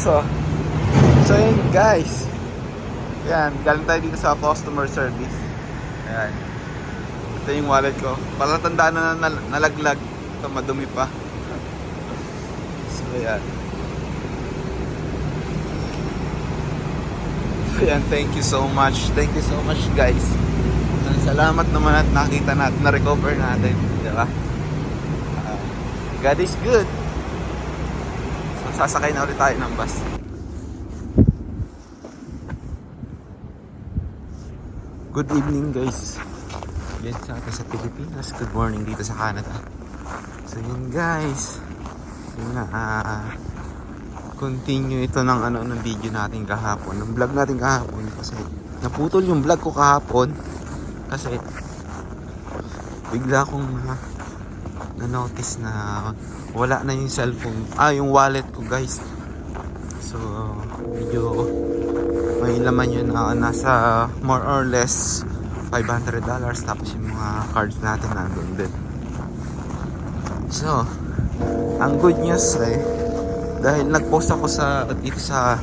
So yun guys. Yan, galing tayo dito sa customer service. Ayan. Ito yung wallet ko. Palatandaan na nalaglag. Ito madumi pa. So yan. So yan, thank you so much. Thank you so much guys. Salamat naman at nakita natin, na-recover natin. Diba? God is good. So sasakay na ulit tayo ng bus. Good evening guys. Yan sa atin sa Pilipinas. Good morning dito sa Canada. So yun guys. Yun nga, continue ito ng ng video natin kahapon. Ng vlog natin kahapon kasi naputol yung vlog ko kahapon kasi bigla akong na-notice na wala na yung cellphone. Yung wallet ko guys. So medyo may laman yun na nasa more or less $500, tapos yung mga cards natin nandun din. So ang good news dahil nag-post ako dito sa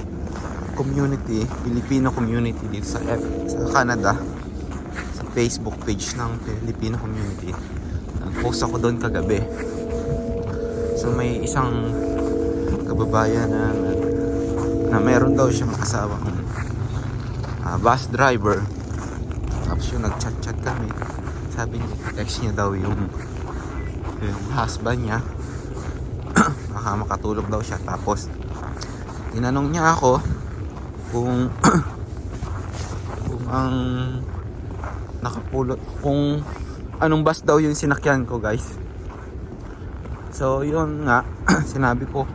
community, Filipino community dito sa Canada, sa Facebook page ng Filipino community. Nag-post ako doon kagabi. So may isang kababayan na meron daw siyang asawang bus driver. Tapos yung nag-chat kami. Sabi niya, text niya daw yung husband niya. Baka makatulog daw siya. Tapos tinanong niya ako kung ang nakapulot, kung anong bus daw yung sinakyan ko guys. So yun nga, sinabi ko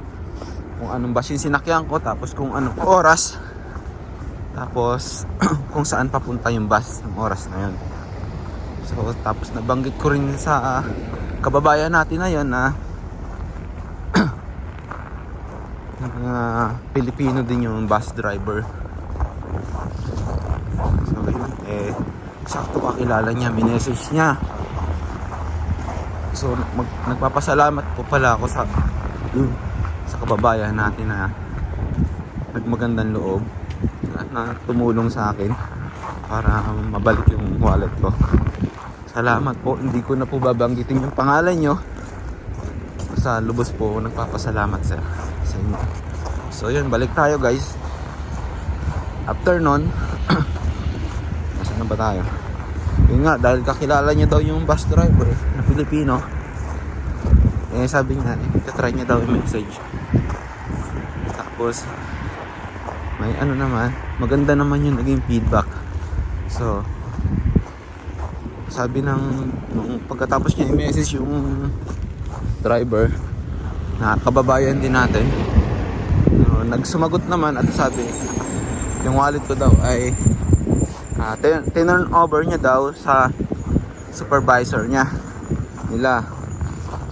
kung anong bus yung sinakyan ko, tapos kung anong oras, tapos kung saan papunta yung bus ng oras na yun. So tapos nabanggit ko rin sa kababayan natin na yun na Pilipino din yung bus driver. So yun, sakto kakilala niya, minessage niya. So nagpapasalamat po pala ako sa kababayan natin na nagmagandang loob na tumulong sa akin para mabalik yung wallet ko. Salamat po, hindi ko na po babanggitin yung pangalan nyo. Sa lubos po nagpapasalamat sa inyo. So yun, balik tayo guys. After nun nasaan na ba tayo? Yun nga, dahil kakilala niya daw yung bus driver na Pilipino, sabi niya, try niya daw i-message. Tapos may naman, maganda naman yung naging feedback. So sabi nung pagkatapos niya i-message yung driver na kababayan din natin, nagsumagot naman at sabi yung wallet ko daw ay tinurn over niya daw sa supervisor nila.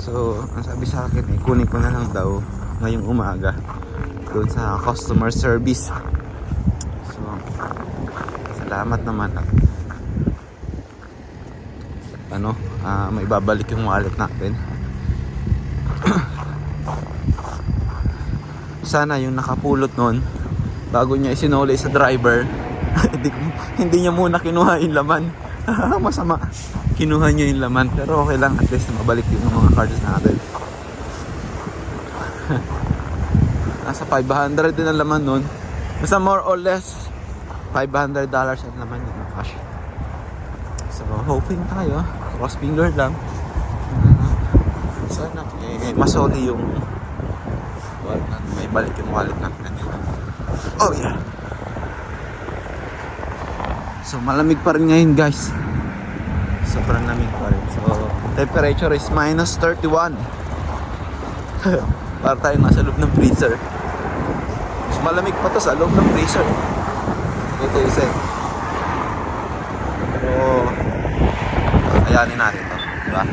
So ang sabi sa akin ay kunin ko na lang daw ngayong umaga doon sa customer service. So salamat naman at may babalik yung wallet natin. Sana yung nakapulot nun, bago niya isinuli sa driver, hindi niya muna kinuha yung laman. Masama, kinuha niya yung laman. Pero okay lang, at least mabalik yung mga cards natin. Nasa $500 din ang laman nun. Basta more or less $500 ang laman yun ng cash. So hoping tayo, cross finger lang, sana masoli yung wallet natin, may balik yung wallet natin. Oh yeah. So malamig pa rin ngayon guys, sobrang lamig pa rin. So temperature is minus 31. Para tayo nasa loob ng freezer. Mas malamig pa to sa loob ng freezer. Ito yung set. Pero ayanin natin to, diba?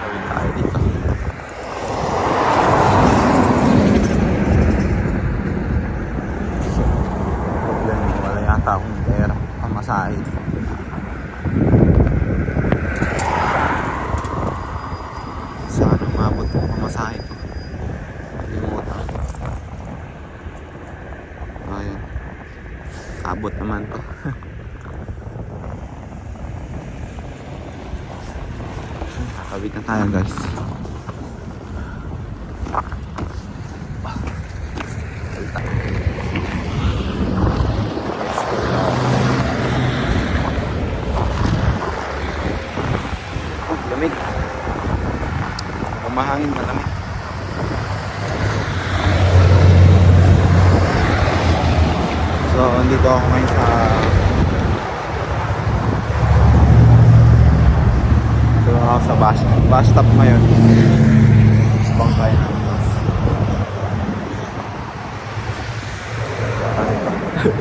Gawin tayo dito. Problema, wala yata akong pera pamasahin. Saan umabot kung pamasahin ko? abot naman to. Kakabit na tayo guys. Lamig. Kumahangin na lamig. So, andito ako ngayon sa bus stop ngayon. Spang tayo ng bus.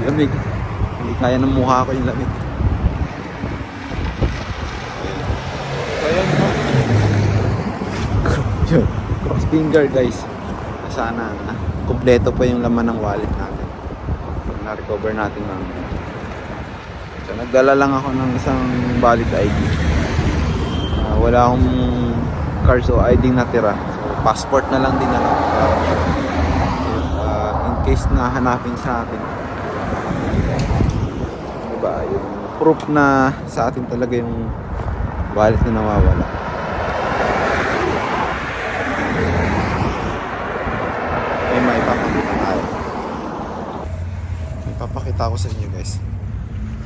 Lamig. Hindi kaya ng mukha ko yung lamig. So, yun, no? Cross finger guys. Sana kumpleto pa yung laman ng wallet natin. Na-recover natin ng so nagdala lang ako ng isang valid ID. Wala akong card so ID natira, so passport na lang din ako in case na hanapin sa atin, diba, yung proof na sa atin talaga yung wallet na nawawala. May papakita tayo. Papakita ko sa inyo guys.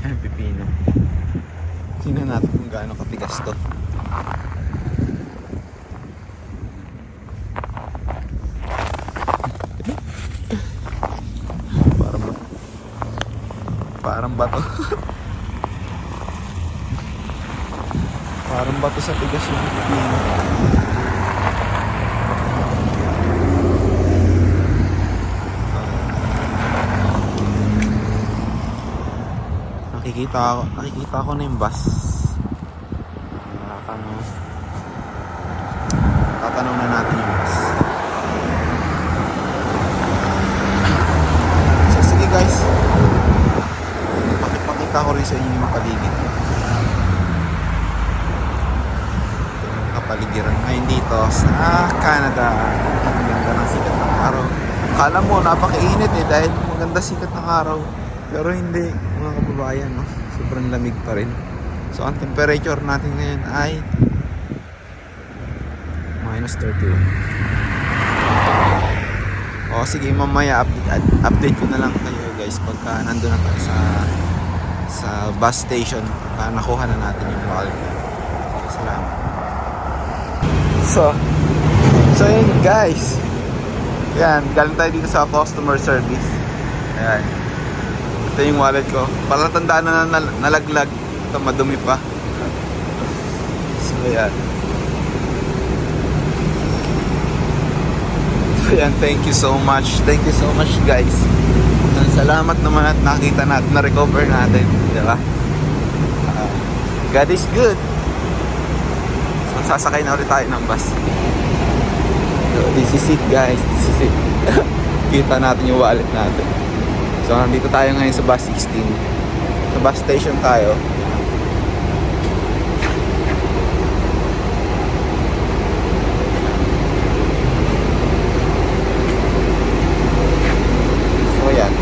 Ayan, pipino. Tingnan natin kung gaano katigas to. Parang bato. Parang bato sa tigas yung pipino. Nakikita ko na yung bus. Tatanong na natin yung bus. So sige guys, pakita ko rin sa inyo yung paligid. Yung kapaligiran ngayon dito sa Canada. Ang ganda ng sikat ng araw. Akala mo napakainit dahil maganda sikat ng araw. Pero hindi, mga kababayan, no? Sobrang lamig pa rin. So ang temperature natin ngayon ay -31. O sige, mamaya update ko na lang kayo guys pagka nandun na tayo sa bus station, pagka nakuha na natin yung wallet. Salamat. So yun guys, yan, galing tayo dito sa customer service. Ayan, ito yung wallet ko. Palatandaan na nalaglag. Ito madumi pa. So yan. So yan, thank you so much. Thank you so much guys. Salamat naman at nakita natin, na-recover natin. Diba? God is good. So sasakay na ulit tayo ng bus. So this is it guys. This is it. Kita natin yung wallet natin. So nandito tayo ngayon sa bus 16. Sa bus station tayo. So yan.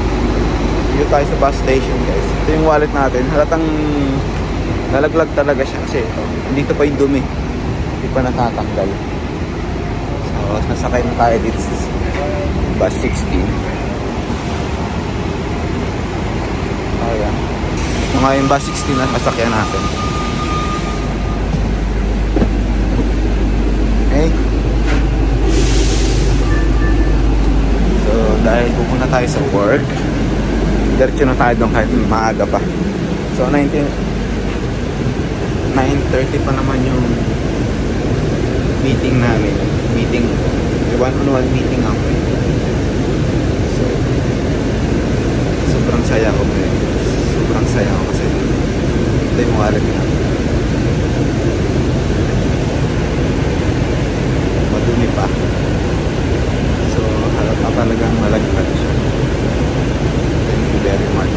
Dito tayo sa bus station guys. Ito yung wallet natin. Halatang nalaglag talaga siya kasi ito. Dito pa yung dumi. Hindi pa natatanggal. So nasakay na tayo dito sa bus 16. Ayan. So ngayon bus 16 na masakyan natin. Okay. So dahil pupunta tayo sa work, diretso na tayo doon kahit maaga pa. So 9:30 pa naman yung meeting namin. Meeting, one-on-one meeting ako. So sobrang saya ko ngayon. Sobrang saya ko kasi ito yung wallet na madumi pa. So halata talagang malaglag siya. Thank you very much.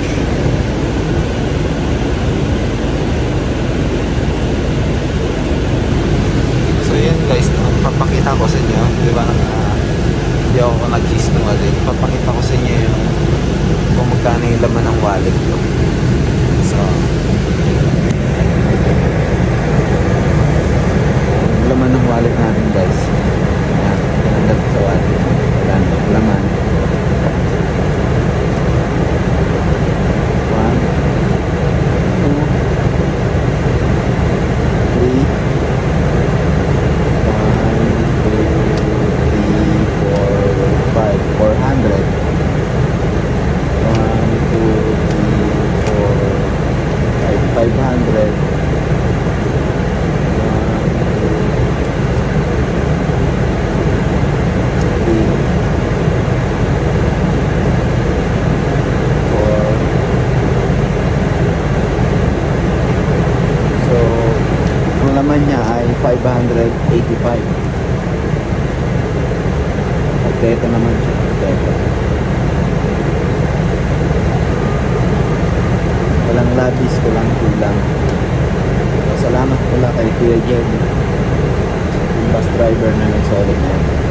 So yun guys, papakita ko sa inyo, di ba, hindi ako nag-sinungaling. Papakita ko sa inyo yung kung magkano yung laman ng wallet ko. So, yung laman ng wallet natin guys. Ayan, pinandat sa wallet. Wala na laman. 585. Kompleto naman siya. Kompleto. Walang labis, walang kulang. So, salamat pala kay Kuya Jerry, yung bus driver na nagsolid na yun.